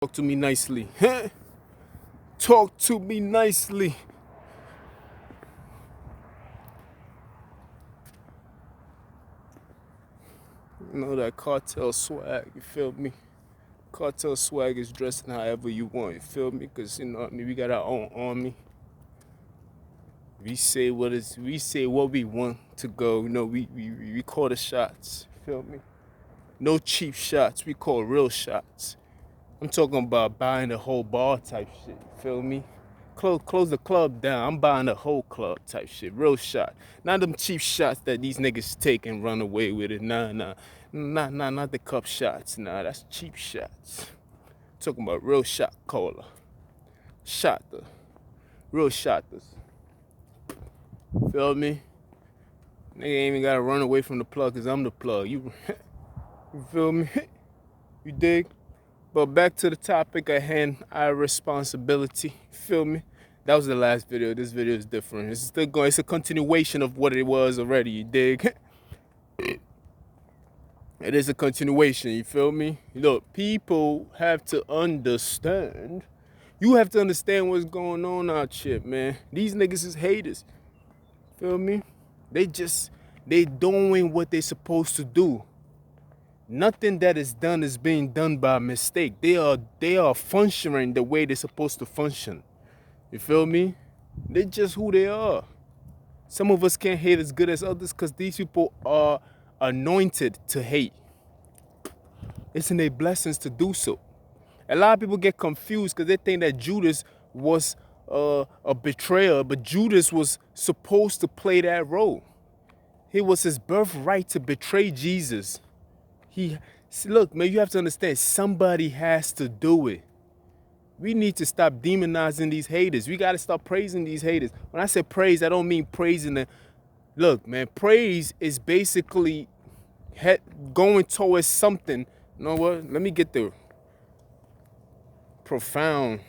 Talk to me nicely. Talk to me nicely. You know that cartel swag, you feel me? Cartel swag is dressing however you want, you feel me? Cause you know what I mean, we got our own army. We say what we want to go. You know, we call the shots, you feel me? No cheap shots, we call real shots. I'm talking about buying the whole bar type shit, you feel me? Close the club down. I'm buying the whole club type shit. Real shot. Not them cheap shots that these niggas take and run away with it. Nah. Not the cup shots. Nah, that's cheap shots. Talking about real shot caller. Shotter. Real shotters. Feel me? Nigga ain't even gotta run away from the plug cause I'm the plug. You feel me? You dig? But back to the topic at hand, our responsibility. Feel me? That was the last video. This video is different. It's still going. It's a continuation of what it was already. You dig? It is a continuation. You feel me? Look, people have to understand. You have to understand what's going on out here, man. These niggas is haters. Feel me? They doing what they supposed to do. Nothing that is done is being done by mistake. They are functioning the way they're supposed to function. You feel me? They're just who they are. Some of us can't hate as good as others because these people are anointed to hate. It's in their blessings to do so. A lot of people get confused because they think that Judas was a betrayer, but Judas was supposed to play that role. It was his birthright to betray Jesus. Look, man, you have to understand, somebody has to do it. We need to stop demonizing these haters. We got to stop praising these haters. When I say praise, I don't mean praising the... Look, man, praise is basically going towards something. You know what? Let me get the profound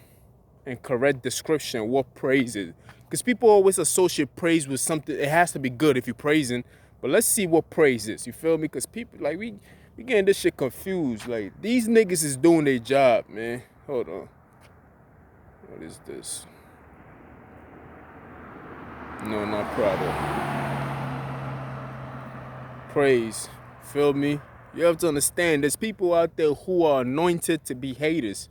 and correct description of what praise is. Because people always associate praise with something. It has to be good if you're praising. But let's see what praise is. You feel me? Because people, like, we getting this shit confused. Like, these niggas is doing their job, man. Hold on. What is this? No, not Prado. Praise. Feel me? You have to understand, there's people out there who are anointed to be haters.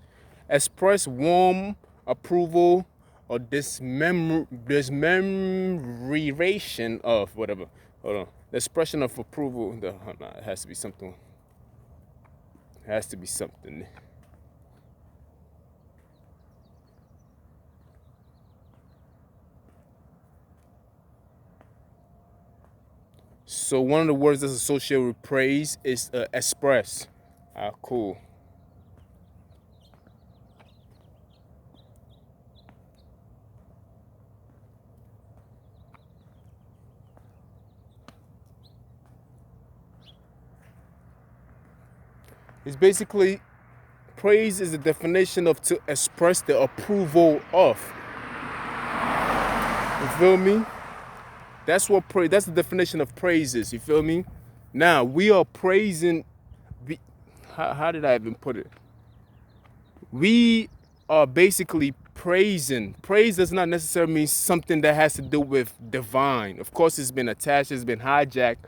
Express warm approval or dismemoration of whatever. Hold on. The expression of approval. It has to be something. It has to be something. So one of the words that's associated with praise is express. Cool. It's basically, praise is the definition of to express the approval of. You feel me? That's what that's the definition of praise is. You feel me? Now we are praising. How did I even put it? We are basically praising. Praise does not necessarily mean something that has to do with divine. Of course, it's been attached, it's been hijacked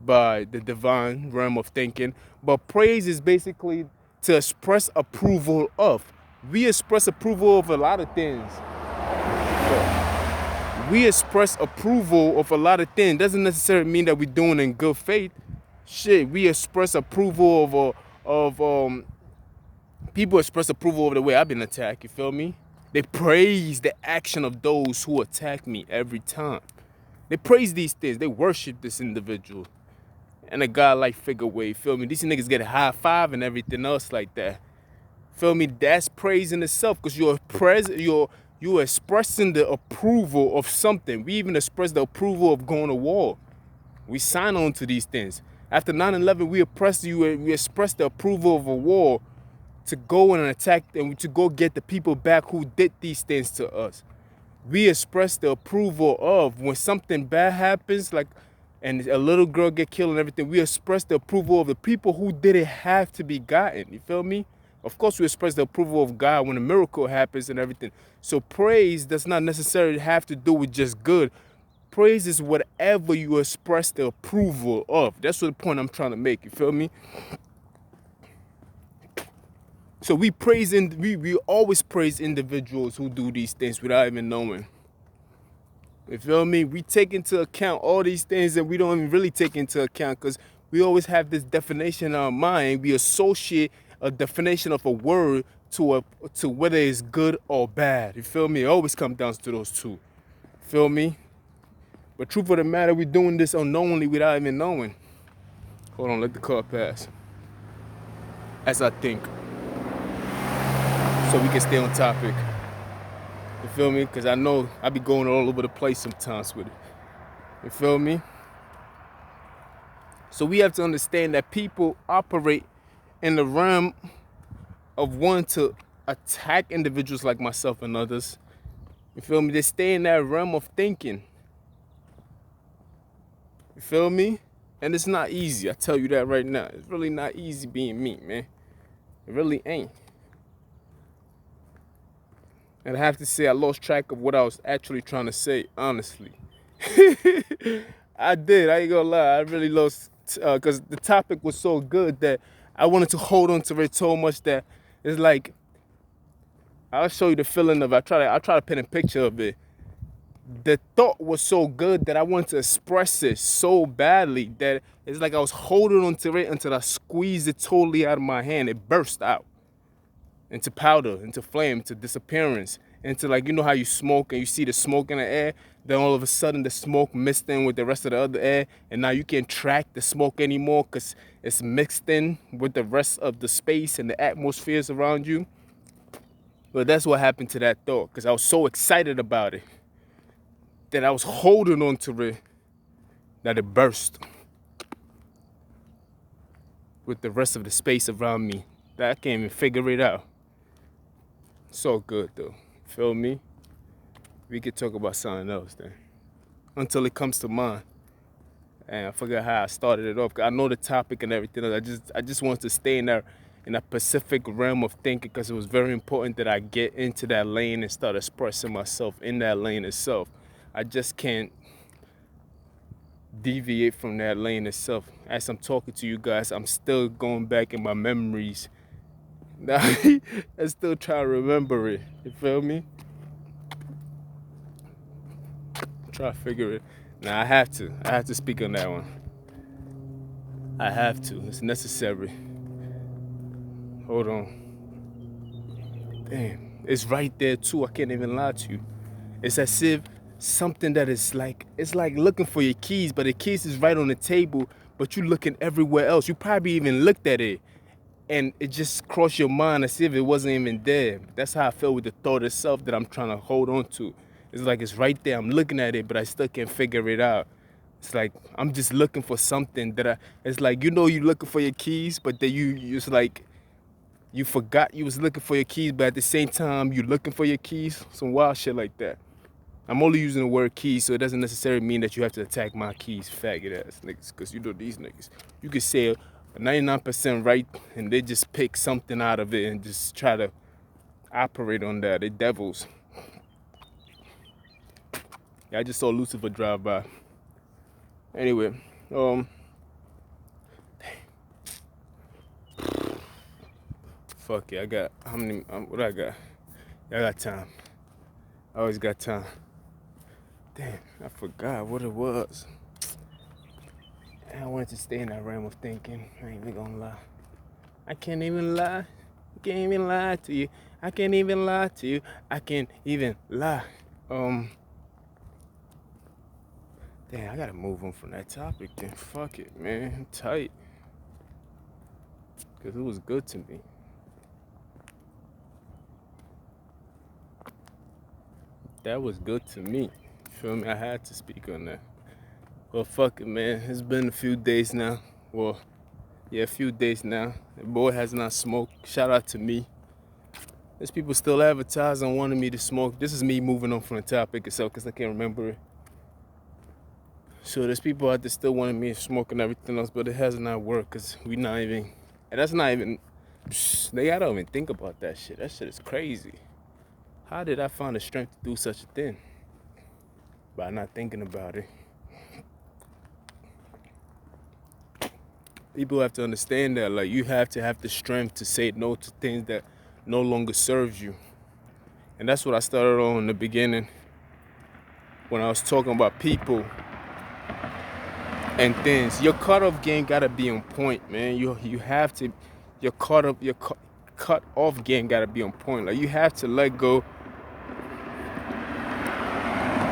by the divine realm of thinking. But praise is basically to express approval of. We express approval of a lot of things. We express approval of a lot of things. Doesn't necessarily mean that we're doing it in good faith. Shit, we express approval of people express approval of the way I've been attacked. You feel me? They praise the action of those who attack me every time. They praise these things. They worship this individual and a godlike figure way. Feel me? These niggas get a high five and everything else like that. Feel me? That's praise in itself because you're expressing the approval of something. We even express the approval of going to war. We sign on to these things. After 9/11, we express the approval of a war to go and attack and to go get the people back who did these things to us. We express the approval of when something bad happens, like and a little girl get killed and everything. We express the approval of the people who didn't have to be gotten. You feel me? Of course, we express the approval of God when a miracle happens and everything. So praise does not necessarily have to do with just good. Praise is whatever you express the approval of. That's what the point I'm trying to make. You feel me? So we always praise individuals who do these things without even knowing. You feel me? We take into account all these things that we don't even really take into account because we always have this definition in our mind. We associate a definition of a word to whether it's good or bad. You feel me? It always comes down to those two. Feel me? But truth of the matter, we're doing this unknowingly without even knowing. Hold on, let the car pass. As I think. So we can stay on topic. You feel me? Because I know I be going all over the place sometimes with it. You feel me? So we have to understand that people operate in the realm of wanting to attack individuals like myself and others. You feel me? They stay in that realm of thinking. You feel me? And it's not easy. I tell you that right now. It's really not easy being me, man. It really ain't. And I have to say I lost track of what I was actually trying to say, honestly. I did. I ain't gonna lie. I really lost, because the topic was so good that I wanted to hold on to it so much that it's like, I'll show you the feeling of it. I'll try to paint a picture of it. The thought was so good that I wanted to express it so badly that it's like I was holding on to it until I squeezed it totally out of my hand. It burst out into powder, into flame, into disappearance, into, like, you know how you smoke and you see the smoke in the air, then all of a sudden the smoke mixed in with the rest of the other air, and now you can't track the smoke anymore because it's mixed in with the rest of the space and the atmospheres around you. But that's what happened to that thought, because I was so excited about it that I was holding on to it that it burst with the rest of the space around me that I can't even figure it out. So good though, feel me? We could talk about something else then, until it comes to mind. And I forgot how I started it off. I know the topic and everything. I just wanted to stay in that Pacific realm of thinking because it was very important that I get into that lane and start expressing myself in that lane itself. I just can't deviate from that lane itself. As I'm talking to you guys, I'm still going back in my memories. I still try to remember it. You feel me? Try to figure it. Now I have to speak on that one. I have to. It's necessary. Hold on. Damn. It's right there too. I can't even lie to you. It's as if something that is like, it's like looking for your keys, but the keys is right on the table, but you looking everywhere else. You probably even looked at it and it just crossed your mind as if it wasn't even there. That's how I feel with the thought itself that I'm trying to hold on to. It's like it's right there. I'm looking at it, but I still can't figure it out. It's like I'm just looking for something that it's like, you know, you looking for your keys, but then it's like you forgot you was looking for your keys, but at the same time you looking for your keys. Some wild shit like that. I'm only using the word keys, so it doesn't necessarily mean that you have to attack my keys, faggot ass niggas, because you know these niggas. You could say 99% right, and they just pick something out of it and just try to operate on that. They devils. Yeah, I just saw Lucifer drive by. Anyway, fuck it. I got how many? What I got? I got time. I always got time. Damn, I forgot what it was. I wanted to stay in that realm of thinking. I ain't even gonna lie. I can't even lie. I can't even lie to you. I can't even lie to you. I can't even lie. Damn, I gotta move on from that topic then. Fuck it, man. I'm tight. Because it was good to me. That was good to me. Feel me? I had to speak on that. Well, fuck it, man. It's been a few days now. Well, yeah, a few days now. The boy has not smoked. Shout out to me. There's people still advertising wanting me to smoke. This is me moving on from the topic itself because I can't remember it. So there's people out there still wanting me to smoke and everything else, but it has not worked because we not even, and that's not even They gotta even think about that shit. That shit is crazy. How did I find the strength to do such a thing? By not thinking about it. People have to understand that, like, you have to have the strength to say no to things that no longer serves you. And that's what I started on in the beginning when I was talking about people and things. Your cutoff game gotta be on point, man. You have to, your cut off game gotta be on point. Like, you have to let go,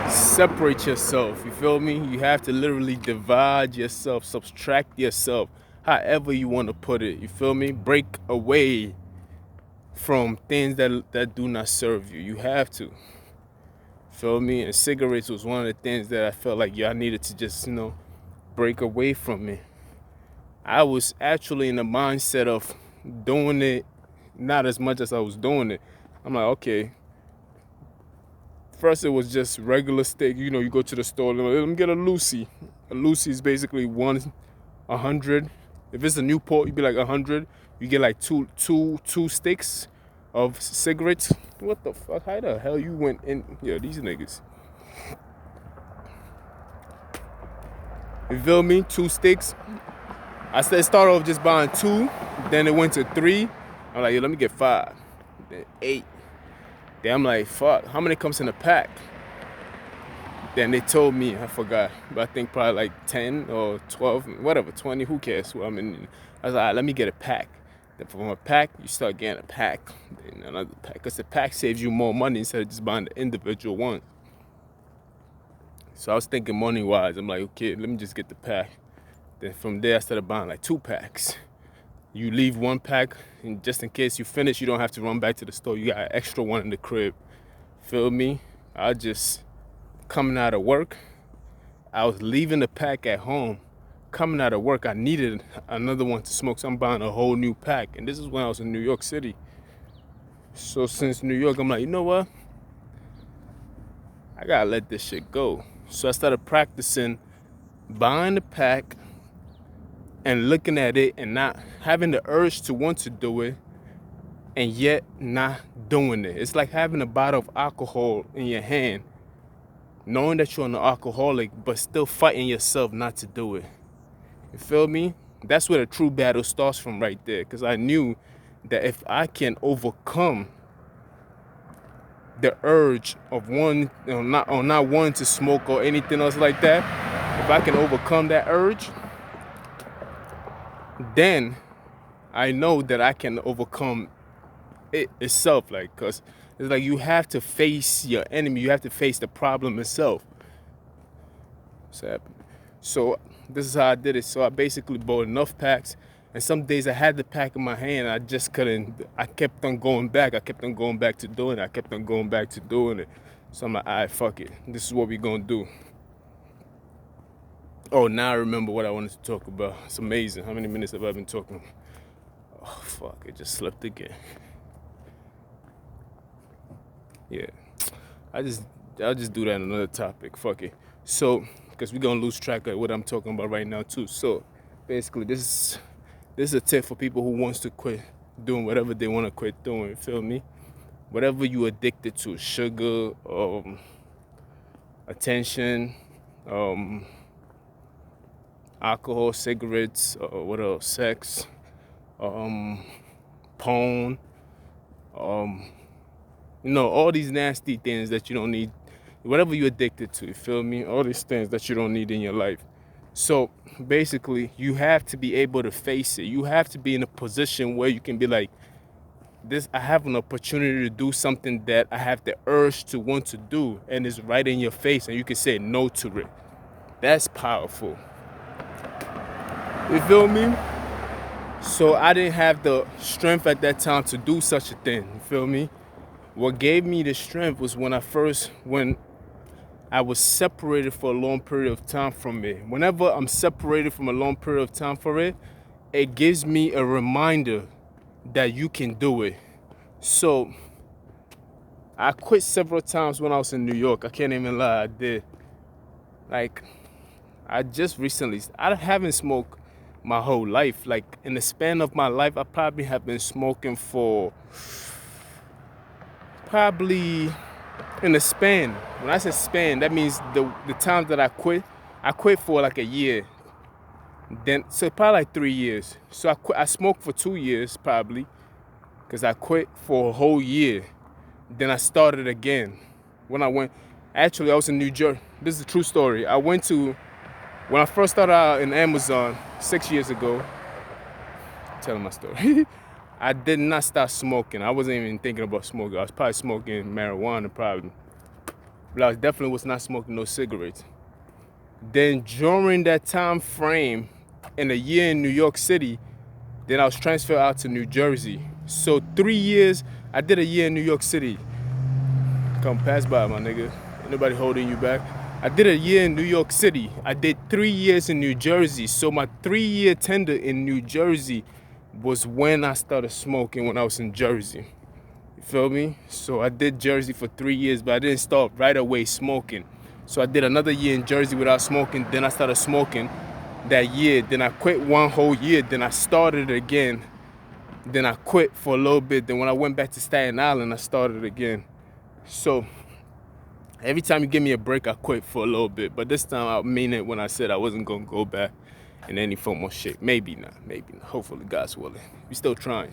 separate yourself. You feel me? You have to literally divide yourself, subtract yourself, however you want to put it. You feel me? Break away from things that do not serve you. You have to. Feel me? And cigarettes was one of the things that I felt like I needed to just, break away from it. I was actually in the mindset of doing it not as much as I was doing it. I'm like, okay. First it was just regular steak. You go to the store, let me get a Lucy. A Lucy is basically 100. If it's a Newport, you'd be like 100. You get like two sticks of cigarettes. What the fuck? How the hell you went in? Yeah, these niggas. You feel me? 2 sticks. I started off just buying 2. Then it went to 3. I'm like, yo, let me get 5. Then 8. Then I'm like, fuck, how many comes in a pack? Then they told me, I forgot, but I think probably like 10 or 12, whatever, 20, who cares? Well, I was like, all right, let me get a pack. Then from a pack, you start getting a pack, then another pack, because the pack saves you more money instead of just buying the individual one. So I was thinking money-wise, I'm like, okay, let me just get the pack. Then from there, I started buying like 2 packs. You leave 1 pack, and just in case you finish, you don't have to run back to the store. You got an extra one in the crib. Feel me? I just, coming out of work, I was leaving the pack at home. Coming out of work, I needed another one to smoke, so I'm buying a whole new pack. And this is when I was in New York City. So since New York, I'm like, you know what? I gotta let this shit go. So I started practicing buying the pack and looking at it and not having the urge to want to do it and yet not doing it. It's like having a bottle of alcohol in your hand, knowing that you're an alcoholic, but still fighting yourself not to do it. You feel me? That's where the true battle starts from right there. Because I knew that if I can overcome the urge of not wanting to smoke or anything else like that, if I can overcome that urge, then I know that I can overcome it itself. Like, because it's like you have to face your enemy. You have to face the problem itself. So this is how I did it. So I basically bought enough packs. And some days I had the pack in my hand. I just couldn't. I kept on going back. I kept on going back to doing it. I kept on going back to doing it. So I'm like, all right, fuck it. This is what we're going to do. Oh, now I remember what I wanted to talk about. It's amazing. How many minutes have I been talking? Oh, fuck. It just slipped again. Yeah. I'll just do that on another topic. Fuck it. So, because we're going to lose track of what I'm talking about right now, too. So, basically, this is a tip for people who wants to quit doing whatever they want to quit doing. You feel me? Whatever you addicted to, sugar, attention, alcohol, cigarettes, what else? Sex, porn, all these nasty things that you don't need. Whatever you're addicted to, you feel me? All these things that you don't need in your life. So basically, you have to be able to face it. You have to be in a position where you can be like, I have an opportunity to do something that I have the urge to want to do, and it's right in your face, and you can say no to it. That's powerful. You feel me? So I didn't have the strength at that time to do such a thing. You feel me? What gave me the strength was when I was separated for a long period of time from it. Whenever I'm separated from a long period of time for it, it gives me a reminder that you can do it. So I quit several times when I was in New York. I can't even lie, I did. Like, I just recently, I haven't smoked my whole life. Like in the span of my life, I probably have been smoking for probably in the span. When I say span, that means the time that I quit for like a year. Then so probably like 3 years. So I smoked for 2 years probably, because I quit for a whole year. Then I started again. When I went, actually I was in New Jersey. This is a true story. When I first started out in Amazon 6 years ago, telling my story, I did not start smoking. I wasn't even thinking about smoking. I was probably smoking marijuana probably. But I definitely was not smoking no cigarettes. Then during that time frame, in a year in New York City, then I was transferred out to New Jersey. So 3 years, I did a year in New York City. Come pass by, my nigga. Ain't nobody holding you back. I did a year in New York City. I did 3 years in New Jersey. So my 3-year tender in New Jersey was when I started smoking, when I was in Jersey. You feel me? So I did Jersey for 3 years, but I didn't start right away smoking. So I did another year in Jersey without smoking. Then I started smoking that year. Then I quit one whole year. Then I started again. Then I quit for a little bit. Then when I went back to Staten Island, I started again. So every time you give me a break, I quit for a little bit. But this time I mean it when I said I wasn't going to go back in any form or shape. Maybe not. Hopefully God's willing. We still trying.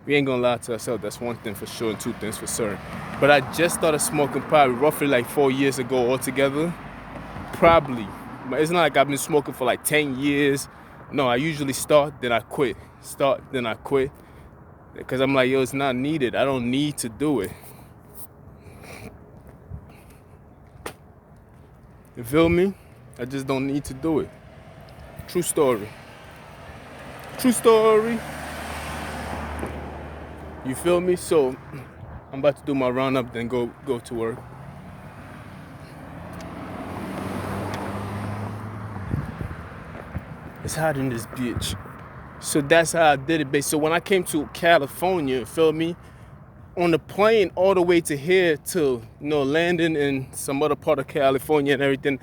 We ain't going to lie to ourselves. That's one thing for sure and two things for certain. But I just started smoking probably roughly like 4 years ago altogether. Probably. But it's not like I've been smoking for like 10 years. No, I usually start, then I quit. Start, then I quit. Because I'm like, yo, it's not needed. I don't need to do it. You feel me? I just don't need to do it. True story. True story. You feel me? So I'm about to do my roundup, then go to work. It's hot in this bitch. So that's how I did it, babe. So when I came to California, feel me? On the plane all the way to here to, landing in some other part of California and everything,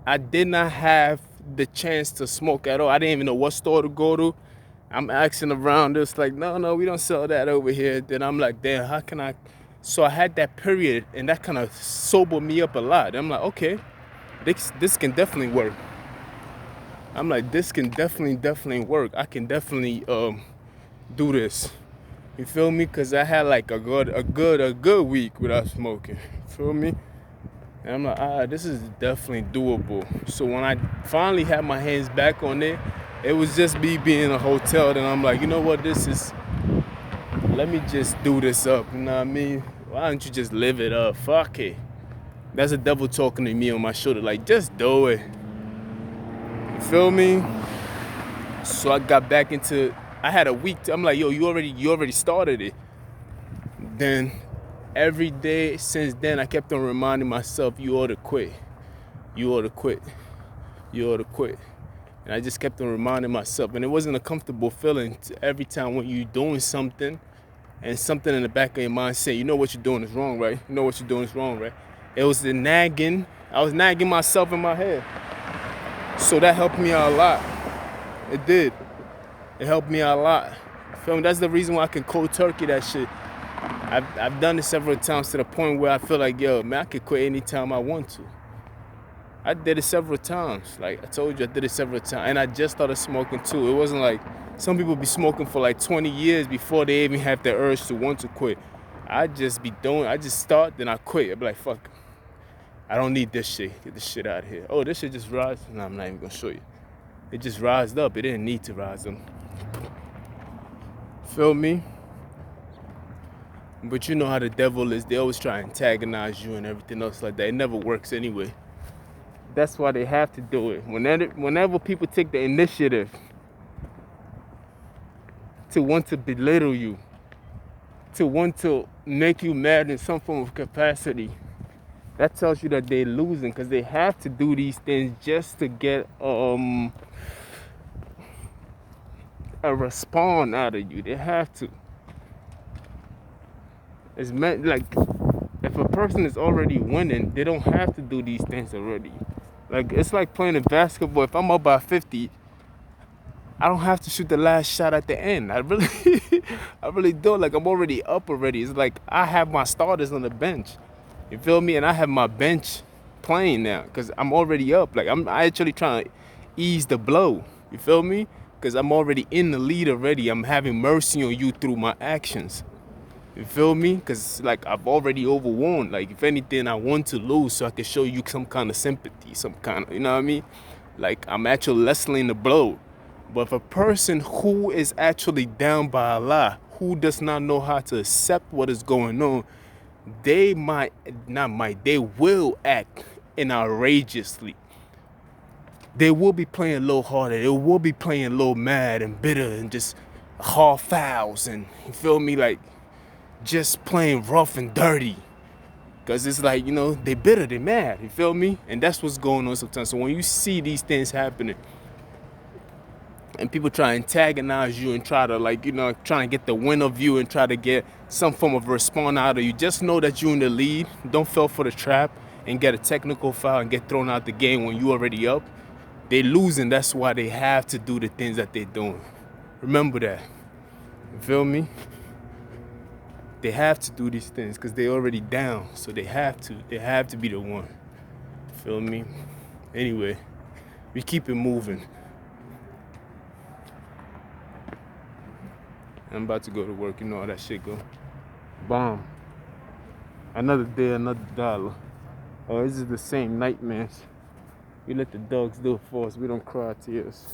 I did not have the chance to smoke at all. I didn't even know what store to go to. I'm asking around. It's like, no, we don't sell that over here. Then I'm like, damn, how can I? So I had that period, and that kind of sobered me up a lot. I'm like, okay, this can definitely work. I'm like, this can definitely work. I can definitely do this. You feel me? Cause I had like a good week without smoking. Feel me? And I'm like, this is definitely doable. So when I finally had my hands back on it, it was just me being in a hotel. Then I'm like, you know what? Let me just do this up. You know what I mean? Why don't you just live it up? Fuck it. That's the devil talking to me on my shoulder. Like, just do it. You feel me? So I got back into. I had a week. I'm like, yo, you already started it. Then every day since then, I kept on reminding myself, you ought to quit. You ought to quit. You ought to quit. And I just kept on reminding myself. And it wasn't a comfortable feeling every time when you're doing something and something in the back of your mind saying, you know what you're doing is wrong, right? You know what you're doing is wrong, right? It was the nagging. I was nagging myself in my head. So that helped me out a lot. It did. It helped me out a lot. Feel me? That's the reason why I can cold turkey that shit. I've done it several times to the point where I feel like, yo, man, I could quit anytime I want to. I did it several times. Like I told you, I did it several times. And I just started smoking too. It wasn't like some people be smoking for like 20 years before they even have the urge to want to quit. I just start, then I quit. I be like, fuck, I don't need this shit. Get this shit out of here. Oh, this shit just rise. No, I'm not even gonna show you. It just rised up. It didn't need to rise up. Feel me? But you know how the devil is. They always try to antagonize you and everything else like that. It never works anyway. That's why they have to do it. Whenever people take the initiative to want to belittle you, to want to make you mad in some form of capacity, that tells you that they're losing, because they have to do these things just to get a response out of you. They have to. It's meant like if a person is already winning, they don't have to do these things already. Like it's like playing in basketball. If I'm up by 50, I don't have to shoot the last shot at the end. I really, I really don't. Like, I'm already up already. It's like I have my starters on the bench. You feel me? And I have my bench playing now because I'm already up. Like, I actually trying to ease the blow. You feel me? Because I'm already in the lead already. I'm having mercy on you through my actions. You feel me? Because, like, I've already overwon. Like, if anything, I want to lose so I can show you some kind of sympathy, some kind of, you know what I mean? Like, I'm actually lessening the blow. But if a person who is actually down by Allah, who does not know how to accept what is going on, they they will act in outrageously. They will be playing a little harder. They will be playing a little mad and bitter and just hard fouls and, you feel me, like just playing rough and dirty. Cause it's like, they bitter, they mad, you feel me? And that's what's going on sometimes. So when you see these things happening and people try to antagonize you and try to, like, trying to get the win of you and try to get some form of response out of you, just know that you're in the lead. Don't fall for the trap and get a technical foul and get thrown out the game when you already up. They losing, that's why they have to do the things that they're doing. Remember that. You feel me? They have to do these things because they're already down. So they have to be the one. Feel me? Anyway, we keep it moving. I'm about to go to work, you know how that shit go. Bomb. Another day, another dollar. Oh, this is the same nightmares. We let the dogs do it for us. We don't cry tears.